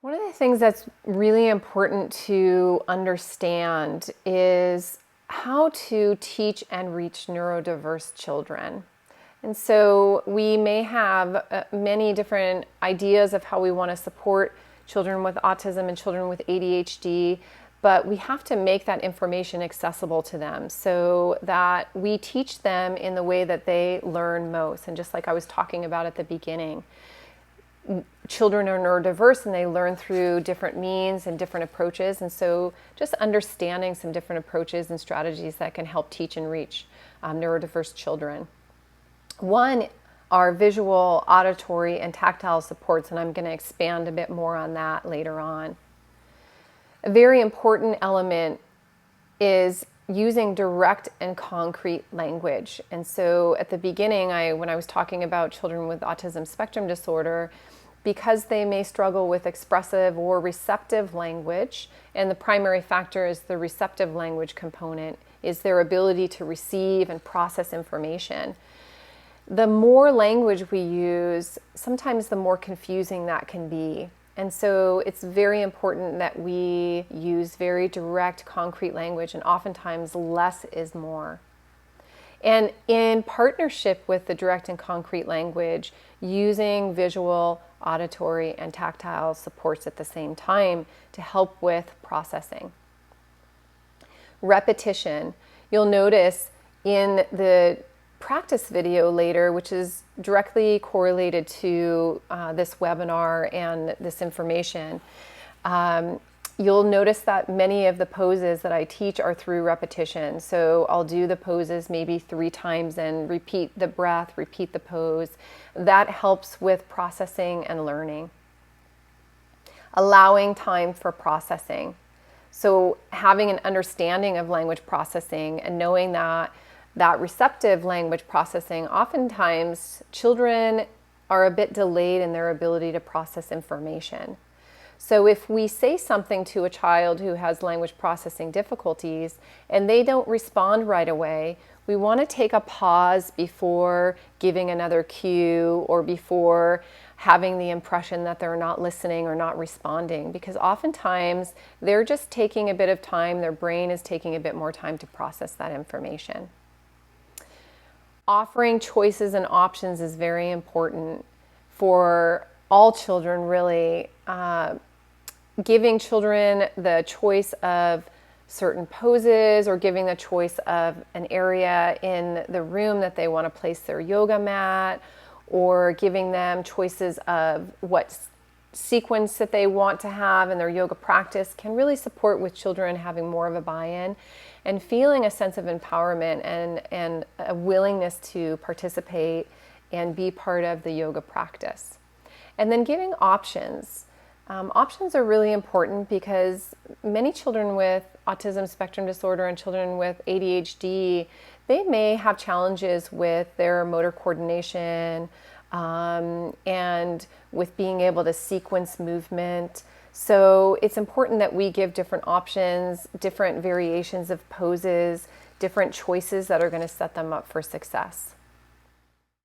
One of the things that's really important to understand is how to teach and reach neurodiverse children. And so we may have many different ideas of how we want to support children with autism and children with ADHD, but we have to make that information accessible to them so that we teach them in the way that they learn most. And just like I was talking about at the beginning, children are neurodiverse and they learn through different means and different approaches. And so just understanding some different approaches and strategies that can help teach and reach neurodiverse children. One are visual, auditory, and tactile supports, and I'm going to expand a bit more on that later on. A very important element is using direct and concrete language. And so at the beginning, when I was talking about children with autism spectrum disorder, because they may struggle with expressive or receptive language, and the primary factor is the receptive language component, is their ability to receive and process information. The more language we use, sometimes the more confusing that can be. And so it's very important that we use very direct, concrete language, and oftentimes less is more. And in partnership with the direct and concrete language, using visual, auditory, and tactile supports at the same time to help with processing. Repetition. You'll notice in the practice video later, which is directly correlated to this webinar and this information, you'll notice that many of the poses that I teach are through repetition. So I'll do the poses maybe 3 times and repeat the breath, repeat the pose. That helps with processing and learning. Allowing time for processing. So having an understanding of language processing and knowing that receptive language processing, oftentimes children are a bit delayed in their ability to process information. So if we say something to a child who has language processing difficulties and they don't respond right away, we want to take a pause before giving another cue or before having the impression that they're not listening or not responding, because oftentimes they're just taking a bit of time, their brain is taking a bit more time to process that information. Offering choices and options is very important for all children, really. Giving children the choice of certain poses or giving the choice of an area in the room that they want to place their yoga mat, or giving them choices of what sequence that they want to have in their yoga practice can really support with children having more of a buy-in and feeling a sense of empowerment and a willingness to participate and be part of the yoga practice. And then giving options. Options are really important because many children with autism spectrum disorder and children with ADHD, they may have challenges with their motor coordination and with being able to sequence movement. So it's important that we give different options, different variations of poses, different choices that are going to set them up for success.